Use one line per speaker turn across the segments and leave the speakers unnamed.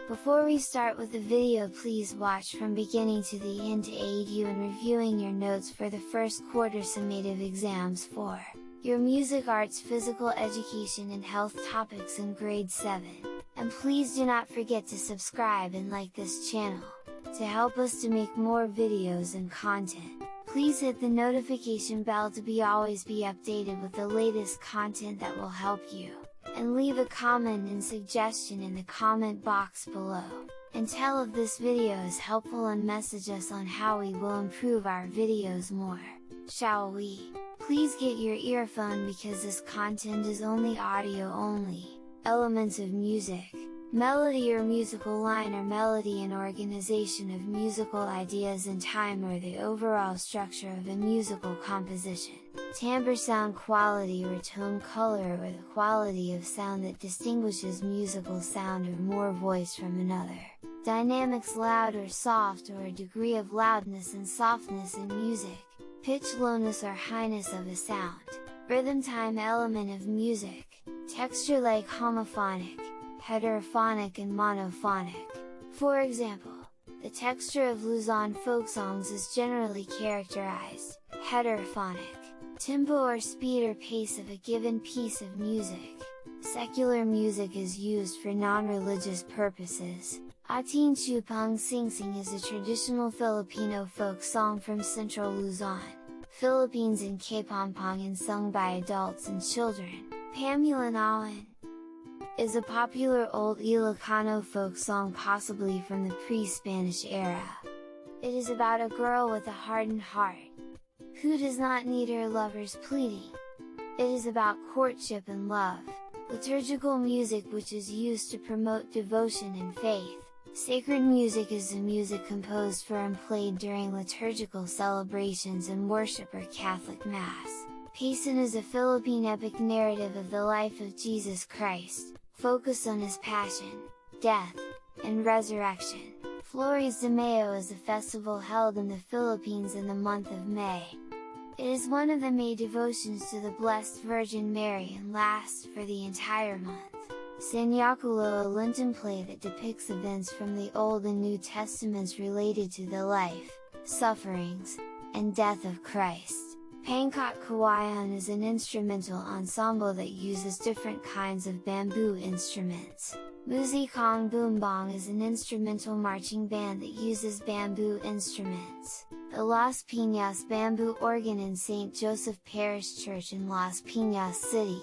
Before we start with the video, please watch from beginning to the end to aid you in reviewing your notes for the first quarter summative exams for your music, arts, physical education and health topics in grade 7, and please do not forget to subscribe and like this channel, to help us to make more videos and content. Please hit the notification bell to always be updated with the latest content that will help you, and leave a comment and suggestion in the comment box below, and tell if this video is helpful and message us on how we will improve our videos more, shall we? Please get your earphone because this content is only audio only. Elements of music: melody or musical line, or melody and organization of musical ideas in time, or the overall structure of a musical composition. Timbre, sound quality or tone color, or the quality of sound that distinguishes musical sound or more voice from another. Dynamics, loud or soft, or a degree of loudness and softness in music. Pitch, lowness or highness of a sound. Rhythm, time, element of music. Texture, like homophonic, heterophonic and monophonic. For example, the texture of Luzon folk songs is generally characterized heterophonic. Tempo or speed or pace of a given piece of music. Secular music is used for non-religious purposes. Atin Chupang Singsing is a traditional Filipino folk song from central Luzon, Philippines, in Kapampangan and sung by adults and children. Pamulan is a popular old Ilocano folk song, possibly from the pre-Spanish era. It is about a girl with a hardened heart, who does not need her lover's pleading. It is about courtship and love. Liturgical music, which is used to promote devotion and faith. Sacred music is the music composed for and played during liturgical celebrations and worship or Catholic Mass. Paisan is a Philippine epic narrative of the life of Jesus Christ, focused on his passion, death, and resurrection. Flores de Mayo is a festival held in the Philippines in the month of May. It is one of the May devotions to the Blessed Virgin Mary and lasts for the entire month. Sanyakulo, a Lenten play that depicts events from the Old and New Testaments related to the life, sufferings, and death of Christ. Pangkat Kawayan is an instrumental ensemble that uses different kinds of bamboo instruments. Musikang Boombong is an instrumental marching band that uses bamboo instruments. The Las Piñas bamboo organ in St. Joseph Parish Church in Las Piñas City,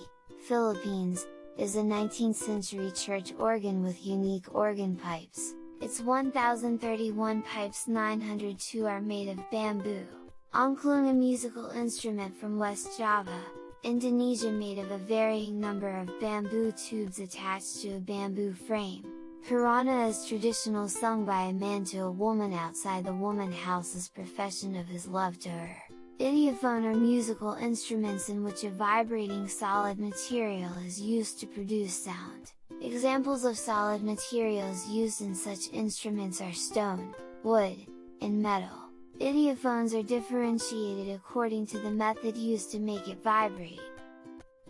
Philippines, is a 19th century church organ with unique organ pipes. Its 1031 pipes, 902 are made of bamboo. Angklung, a musical instrument from West Java, Indonesia, made of a varying number of bamboo tubes attached to a bamboo frame. Harana is traditional, sung by a man to a woman outside the woman house's profession of his love to her. Idiophone are musical instruments in which a vibrating solid material is used to produce sound. Examples of solid materials used in such instruments are stone, wood, and metal. Idiophones are differentiated according to the method used to make it vibrate.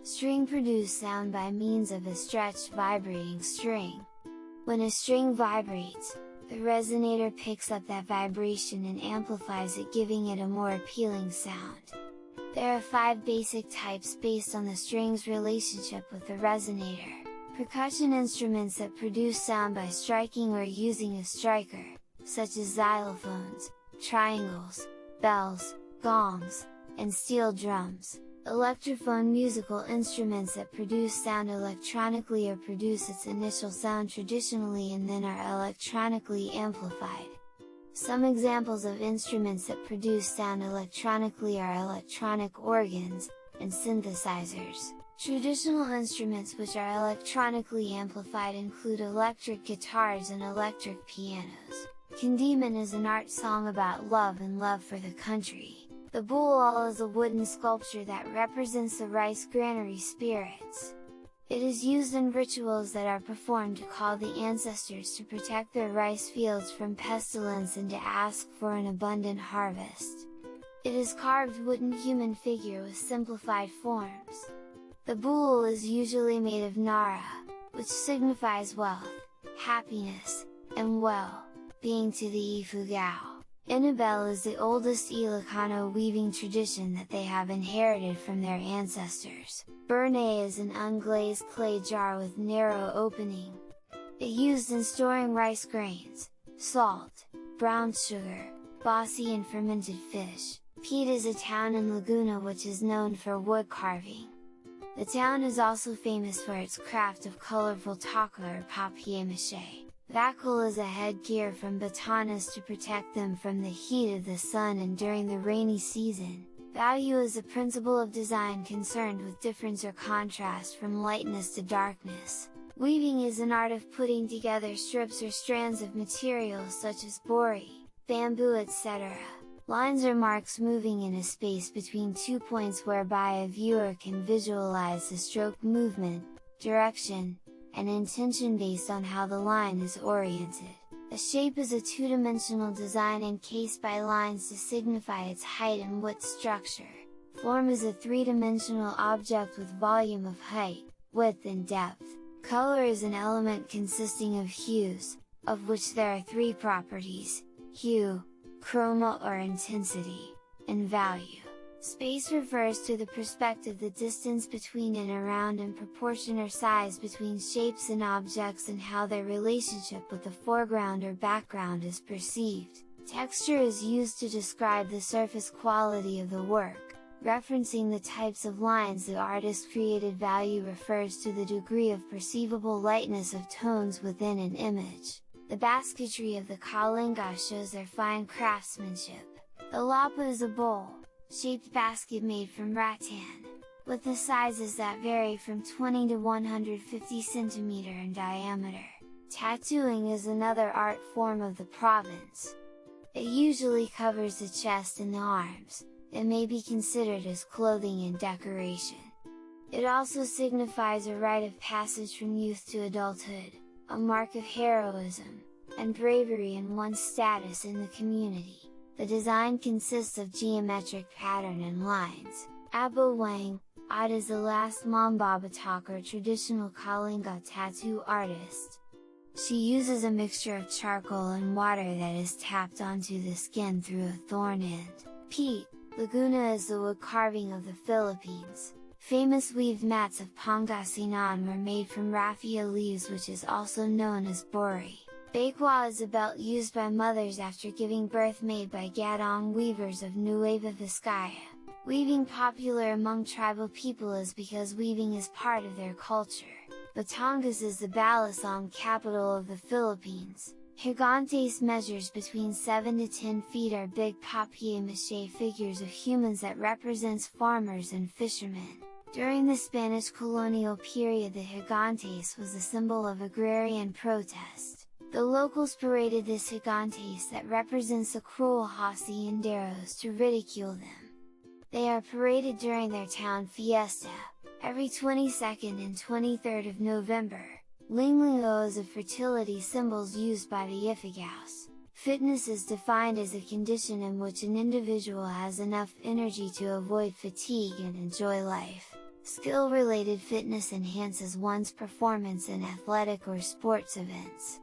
String produce sound by means of a stretched vibrating string. When a string vibrates, the resonator picks up that vibration and amplifies it, giving it a more appealing sound. There are 5 basic types based on the string's relationship with the resonator. Percussion instruments that produce sound by striking or using a striker, such as xylophones, triangles, bells, gongs, and steel drums. Electrophone musical instruments that produce sound electronically or produce its initial sound traditionally and then are electronically amplified. Some examples of instruments that produce sound electronically are electronic organs, and synthesizers. Traditional instruments which are electronically amplified include electric guitars and electric pianos. Kandiman is an art song about love and love for the country. The Bulal is a wooden sculpture that represents the rice granary spirits. It is used in rituals that are performed to call the ancestors to protect their rice fields from pestilence and to ask for an abundant harvest. It is carved wooden human figure with simplified forms. The bulal is usually made of nara, which signifies wealth, happiness, and well, being to the Ifugao. Inabel is the oldest Ilocano weaving tradition that they have inherited from their ancestors. Burnay is an unglazed clay jar with narrow opening. It used in storing rice grains, salt, brown sugar, basi and fermented fish. Pete is a town in Laguna which is known for wood carving. The town is also famous for its craft of colorful taka or papier-mâché. Vakul is a headgear from Batanes to protect them from the heat of the sun and during the rainy season. Value is a principle of design concerned with difference or contrast from lightness to darkness. Weaving is an art of putting together strips or strands of materials such as bori, bamboo etc. Lines are marks moving in a space between 2 points whereby a viewer can visualize the stroke movement, direction, and intention based on how the line is oriented. A shape is a two-dimensional design encased by lines to signify its height and width structure. Form is a three-dimensional object with volume of height, width and depth. Color is an element consisting of hues, of which there are three properties: hue, chroma or intensity, and value. Space refers to the perspective, the distance between and around, and proportion or size between shapes and objects and how their relationship with the foreground or background is perceived. Texture is used to describe the surface quality of the work, referencing the types of lines the artist created. Value refers to the degree of perceivable lightness of tones within an image. The basketry of the Kalinga shows their fine craftsmanship. The lapa is a bowl-shaped basket made from rattan, with the sizes that vary from 20 to 150 cm in diameter. Tattooing is another art form of the province. It usually covers the chest and the arms. It may be considered as clothing and decoration. It also signifies a rite of passage from youth to adulthood, a mark of heroism, and bravery in one's status in the community. The design consists of geometric pattern and lines. Abo Wang, Ad is the last Mambabatak or traditional Kalinga tattoo artist. She uses a mixture of charcoal and water that is tapped onto the skin through a thorn end. Pete, Laguna is the wood carving of the Philippines. Famous weaved mats of Pangasinan were made from raffia leaves, which is also known as bori. Bakwa is a belt used by mothers after giving birth, made by Gadong weavers of Nueva Vizcaya. Weaving popular among tribal people is because weaving is part of their culture. Batangas is the balisong capital of the Philippines. Higantes measures between 7 to 10 feet, are big papier-mâché figures of humans that represents farmers and fishermen. During the Spanish colonial period, the Higantes was a symbol of agrarian protest. The locals paraded this Higantes that represents the cruel hacienderos to ridicule them. They are paraded during their town fiesta, every 22nd and 23rd of November. Linglingo is a fertility symbols used by the Ifigaos. Fitness is defined as a condition in which an individual has enough energy to avoid fatigue and enjoy life. Skill-related fitness enhances one's performance in athletic or sports events.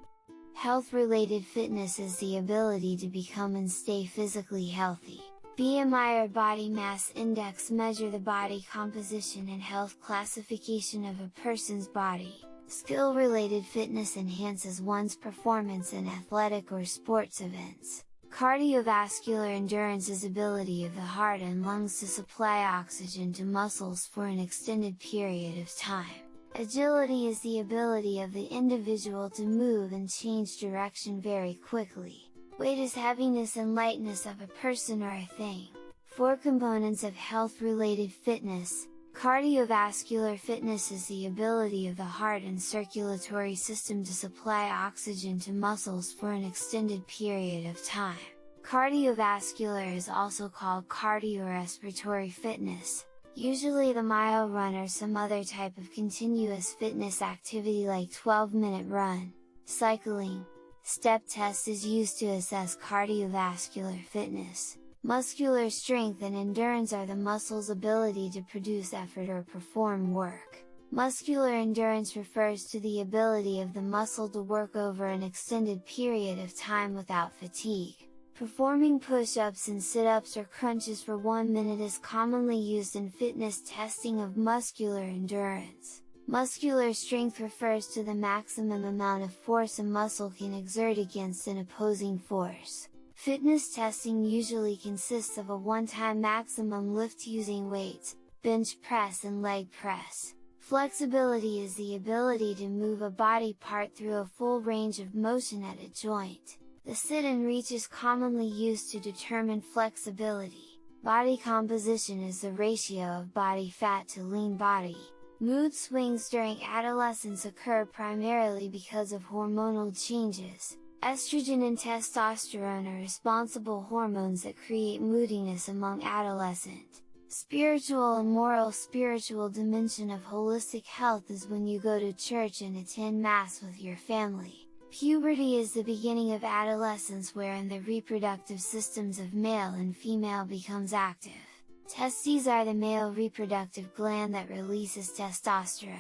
Health-related fitness is the ability to become and stay physically healthy. BMI or body mass index measure the body composition and health classification of a person's body. Skill-related fitness enhances one's performance in athletic or sports events. Cardiovascular endurance is ability of the heart and lungs to supply oxygen to muscles for an extended period of time. Agility is the ability of the individual to move and change direction very quickly. Weight is heaviness and lightness of a person or a thing. 4 components of health-related fitness. Cardiovascular fitness is the ability of the heart and circulatory system to supply oxygen to muscles for an extended period of time. Cardiovascular is also called cardiorespiratory fitness, usually the mile run or some other type of continuous fitness activity like 12-minute run. Cycling, step test is used to assess cardiovascular fitness. Muscular strength and endurance are the muscle's ability to produce effort or perform work. Muscular endurance refers to the ability of the muscle to work over an extended period of time without fatigue. Performing push-ups and sit-ups or crunches for 1 minute is commonly used in fitness testing of muscular endurance. Muscular strength refers to the maximum amount of force a muscle can exert against an opposing force. Fitness testing usually consists of a one-time maximum lift using weights, bench press and leg press. Flexibility is the ability to move a body part through a full range of motion at a joint. The sit and reach is commonly used to determine flexibility. Body composition is the ratio of body fat to lean body. Mood swings during adolescence occur primarily because of hormonal changes. Estrogen and testosterone are responsible hormones that create moodiness among adolescents. Spiritual and moral spiritual dimension of holistic health is when you go to church and attend Mass with your family. Puberty is the beginning of adolescence wherein the reproductive systems of male and female becomes active. Testes are the male reproductive gland that releases testosterone.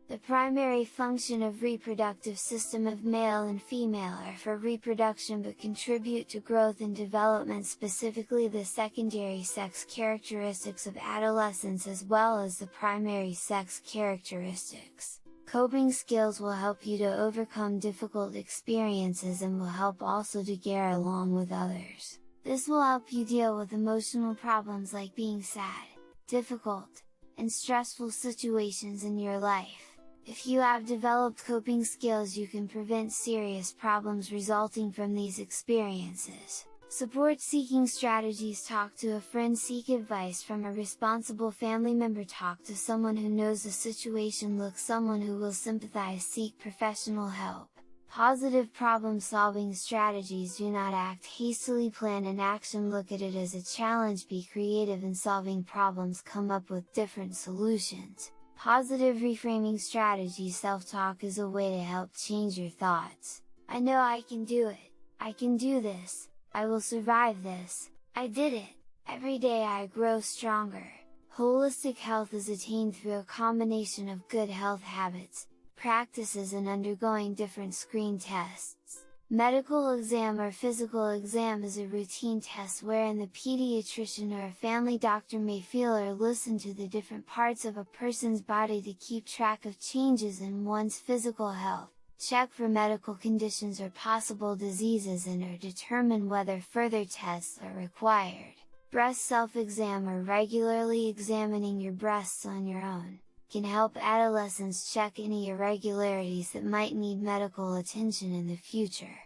The primary function of reproductive system of male and female are for reproduction but contribute to growth and development, specifically the secondary sex characteristics of adolescence as well as the primary sex characteristics. Coping skills will help you to overcome difficult experiences and will help also to get along with others. This will help you deal with emotional problems like being sad, difficult, and stressful situations in your life. If you have developed coping skills, you can prevent serious problems resulting from these experiences. Support seeking strategies: talk to a friend, seek advice from a responsible family member, talk to someone who knows the situation, look someone who will sympathize, seek professional help. Positive problem solving strategies: do not act hastily, plan an action, look at it as a challenge, be creative in solving problems, come up with different solutions. Positive reframing strategies: self-talk is a way to help change your thoughts. I know I can do it, I can do this, I will survive this, I did it, every day I grow stronger. Holistic health is attained through a combination of good health habits, practices and undergoing different screen tests. Medical exam or physical exam is a routine test wherein the pediatrician or a family doctor may feel or listen to the different parts of a person's body to keep track of changes in one's physical health, check for medical conditions or possible diseases, and or determine whether further tests are required. Breast self-exam or regularly examining your breasts on your own can help adolescents check any irregularities that might need medical attention in the future.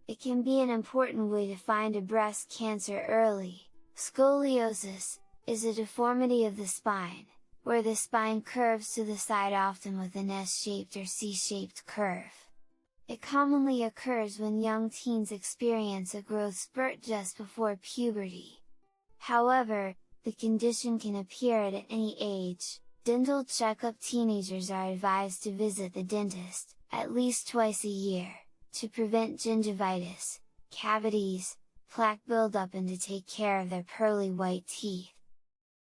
It can be an important way to find a breast cancer early. Scoliosis is a deformity of the spine, where the spine curves to the side, often with an S-shaped or C-shaped curve. It commonly occurs when young teens experience a growth spurt just before puberty. However, the condition can appear at any age. Dental checkup: teenagers are advised to visit the dentist, at least twice a year, to prevent gingivitis, cavities, plaque buildup, and to take care of their pearly white teeth.